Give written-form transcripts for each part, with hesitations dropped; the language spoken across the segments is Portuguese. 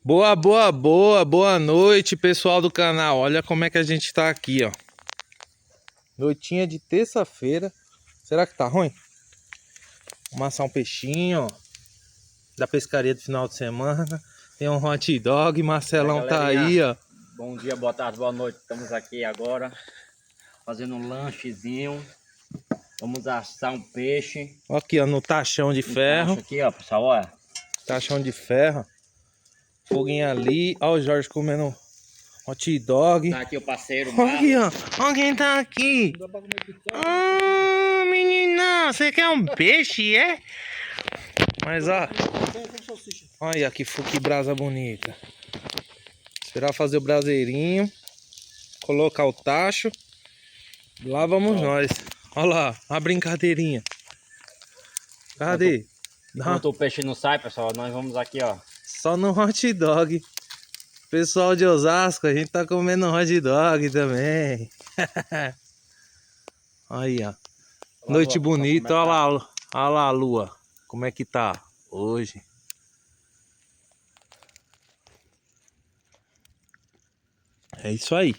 Boa noite, pessoal do canal. Olha como é que a gente tá aqui, ó. Noitinha de terça-feira. Será que tá ruim? Vamos assar um peixinho, ó, da pescaria do final de semana. Tem um hot dog, Marcelão tá aí, ó. Bom dia, boa tarde, boa noite. Estamos aqui agora fazendo um lanchezinho. Vamos assar um peixe. Aqui, ó, no tachão de ferro. Aqui, ó, pessoal, olha. Tachão de ferro. Foguinho ali. Ó o Jorge comendo hot dog. Tá aqui o parceiro. Aqui, ó. Ó quem tá aqui. Menina, você quer um peixe, é? Mas, ó. Olha que brasa bonita. Esperar fazer o braseirinho. Colocar o tacho. Lá vamos nós. Olha lá, a brincadeirinha. Cadê? Enquanto o peixe não sai, pessoal, nós vamos aqui, ó. Só no hot dog. Pessoal de Osasco, a gente tá comendo hot dog também. Aí, ó. Noite bonita, olha lá a lua. Como é que tá hoje? É isso aí.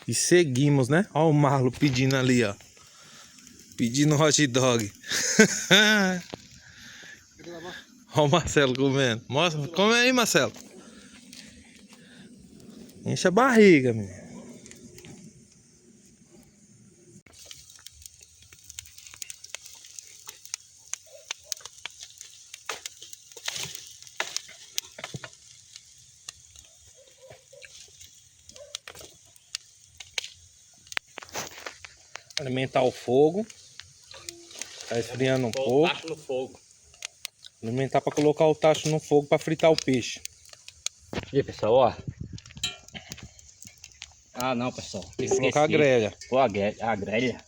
E seguimos, né? Olha o Marlo pedindo ali, ó. Pedindo hot dog. Olha o Marcelo comendo. Mostra, come aí, Marcelo. Enche a barriga, menino. Alimentar o fogo. Tá esfriando um pouco. Tacho no fogo. Alimentar para colocar o tacho no fogo para fritar o peixe. E pessoal, ó. Ah, não, pessoal. Tem que colocar a grelha. Pô, a grelha.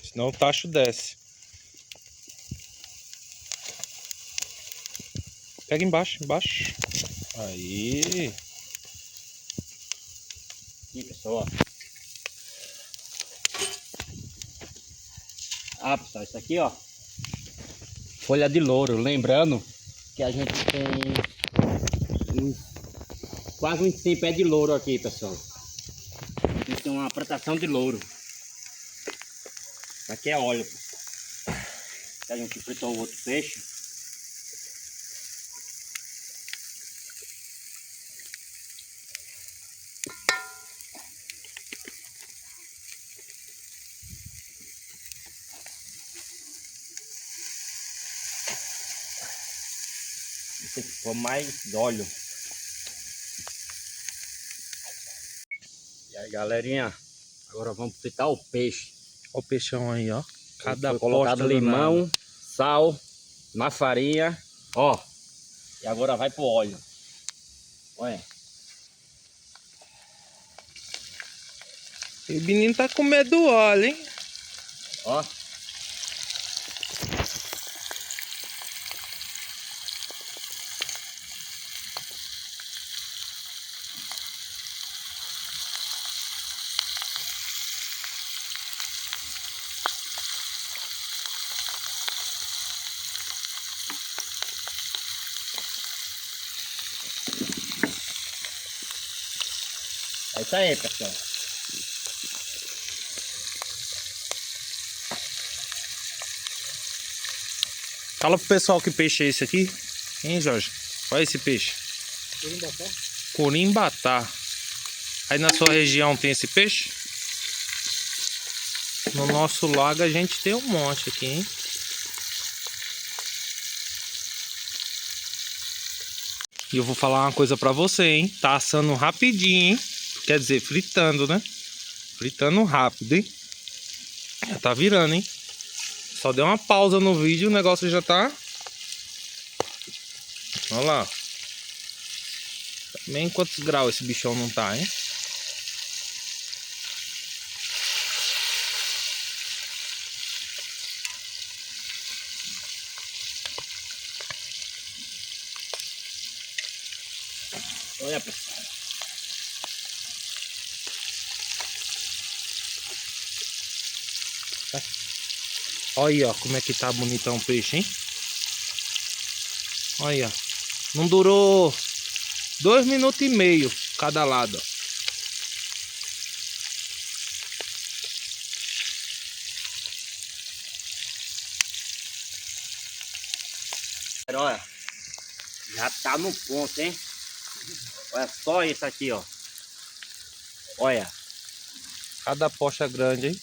Senão o tacho desce. Pega embaixo. Aí. Aqui, pessoal, ó. Ah, pessoal, isso aqui, ó. Folha de louro. Lembrando que a gente tem quase uns 100 pés de louro aqui, pessoal. A gente tem uma plantação de louro. Isso aqui é óleo. A gente fritou o outro peixe. Tem que pôr mais óleo. E aí, galerinha, agora vamos fritar o peixe. Olha o peixão aí, ó. Cada colocado limão, sal, na farinha, ó. E agora vai pro óleo. Olha. E o menino tá com medo do óleo, hein? Ó. É isso aí, pessoal. Fala pro pessoal que peixe é esse aqui. Hein, Jorge? Olha esse peixe. Corimbatá. Corimbatá. Aí na sua região tem esse peixe? No nosso lago a gente tem um monte aqui, hein? E eu vou falar uma coisa pra você, hein? Tá assando rapidinho, hein? Quer dizer, fritando, né? Fritando rápido, hein? Já tá virando, hein? Só deu uma pausa no vídeo, o negócio já tá... Olha lá. Também quantos graus esse bichão não tá, hein? Olha, pessoal. Olha aí, ó, como é que tá bonitão o peixe, hein? Olha aí, ó. Não durou 2 minutos e meio cada lado, ó. Olha, já tá no ponto, hein? Olha só isso aqui, ó. Olha. Cada pocha grande, hein?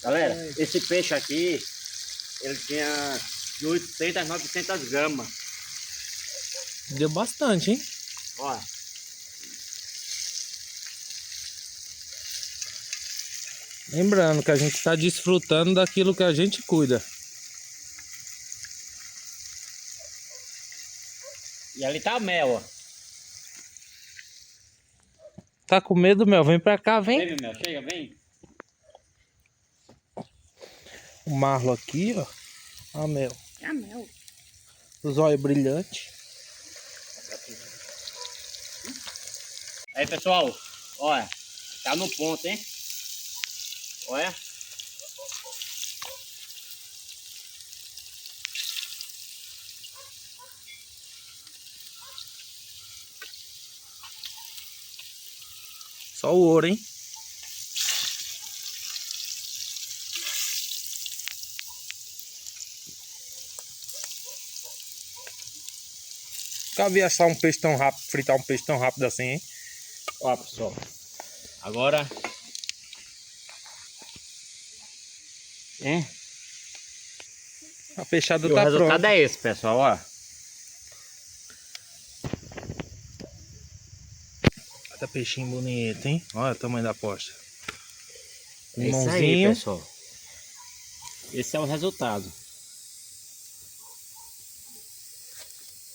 Galera, esse peixe aqui, ele tinha de 800 a 900 gramas. Deu bastante, hein? Olha. Lembrando que a gente está desfrutando daquilo que a gente cuida. E ali tá a mel, ó. Tá com medo, Mel? Vem pra cá, vem. Vem, Mel, chega, vem. O marlo aqui, ó. A Mel. É a mel. Os olhos brilhantes. Aí, pessoal, olha, tá no ponto, hein? Olha. Só o ouro, hein? Nunca vi assar um peixe tão rápido, fritar um peixe tão rápido assim, hein? Ó, pessoal. Agora. A peixada E o tá resultado pronta. é esse, pessoal, ó. Tá peixinho bonito, hein? Olha o tamanho da posta. É isso aí, Limãozinho. pessoal. Esse é o resultado.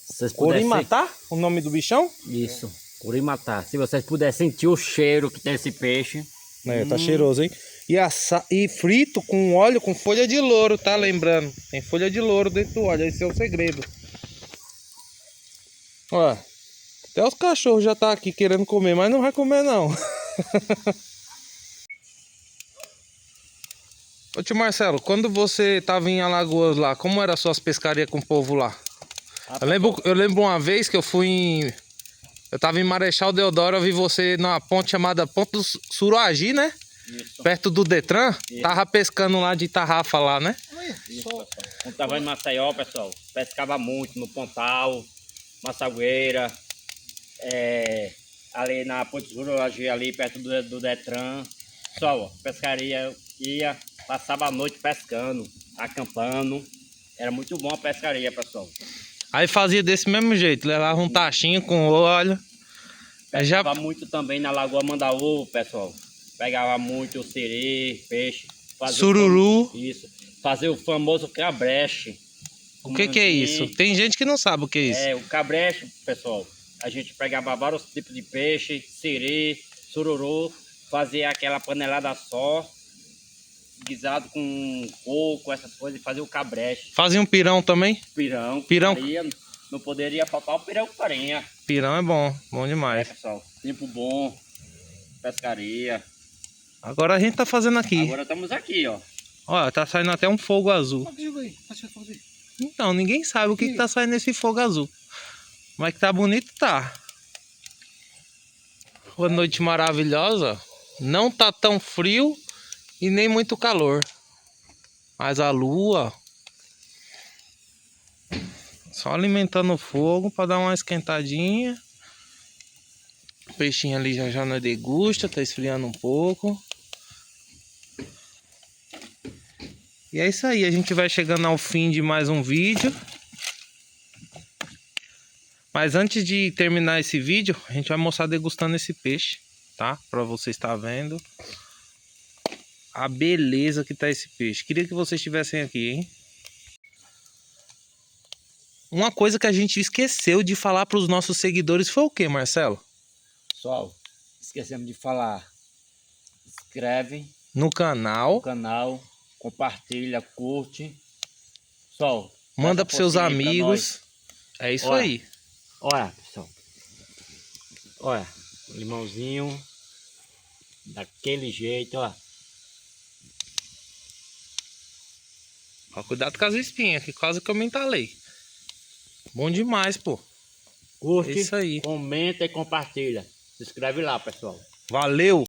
Se vocês pudessem... Curimatá, o nome do bichão? Isso, curimatá. Se vocês puderem sentir o cheiro que tem esse peixe. É, tá cheiroso, hein? E frito com óleo, com folha de louro, tá? Lembrando, tem folha de louro dentro do óleo, esse é o segredo. Ó, até os cachorros já tá aqui querendo comer, mas não vai comer não. Ô tio Marcelo, quando você tava em Alagoas lá, como eram as suas pescarias com o povo lá? Eu lembro uma vez que eu fui em... Eu tava em Marechal Deodoro, eu vi você numa ponte chamada Ponte do Suruagi, né? Isso. Perto do Detran. Isso. Tava pescando lá de tarrafa lá, né? Isso, pessoal. Quando tava em Maceió, pessoal, pescava muito no Pontal, Massagueira, ali na Ponte Suruagi, ali perto do Detran. Pessoal, ó, pescaria, ia, passava a noite pescando, acampando. Era muito bom a pescaria, pessoal. Aí fazia desse mesmo jeito, levava um tachinho com óleo. Aí já... Pescava muito também na Lagoa Mandaú, pessoal. Pegava muito siri, peixe. Sururu. Isso. Fazer o famoso cabreche. O que é isso? Tem gente que não sabe o que é isso. É, o cabreche, pessoal. A gente pegava vários tipos de peixe, siri, sururu. Fazia aquela panelada só. Guisado com coco, essas coisas. E fazia o cabreche. Fazia um pirão também? Pirão. Pirão. Faria, não poderia faltar o pirão com farinha. Pirão é bom É, demais. pessoal. Tempo bom. Pescaria. Agora a gente tá fazendo aqui. Agora estamos aqui, ó. Olha, tá saindo até um fogo azul. Então, ninguém sabe o que tá saindo nesse fogo azul. Mas que tá bonito, tá. Uma noite maravilhosa. Não tá tão frio e nem muito calor. Mas a lua... Só alimentando o fogo para dar uma esquentadinha. O peixinho ali já não degusta, tá esfriando um pouco. E é isso aí, a gente vai chegando ao fim de mais um vídeo. Mas antes de terminar esse vídeo, a gente vai mostrar degustando esse peixe, tá? Para você estar vendo a beleza que tá esse peixe. Queria que vocês estivessem aqui, hein? Uma coisa que a gente esqueceu de falar para os nossos seguidores foi o que, Marcelo? Pessoal, esquecemos de falar. Inscreve No canal. no canal, compartilha, curte. Pessoal, Manda para seus amigos. É isso Olha. aí. Olha, pessoal. Olha, limãozinho. Daquele jeito, ó. Ó, cuidado com as espinhas, que quase que eu me entalei. Bom demais, pô. Curte, É isso aí. comenta e compartilha. Se inscreve lá, pessoal. Valeu!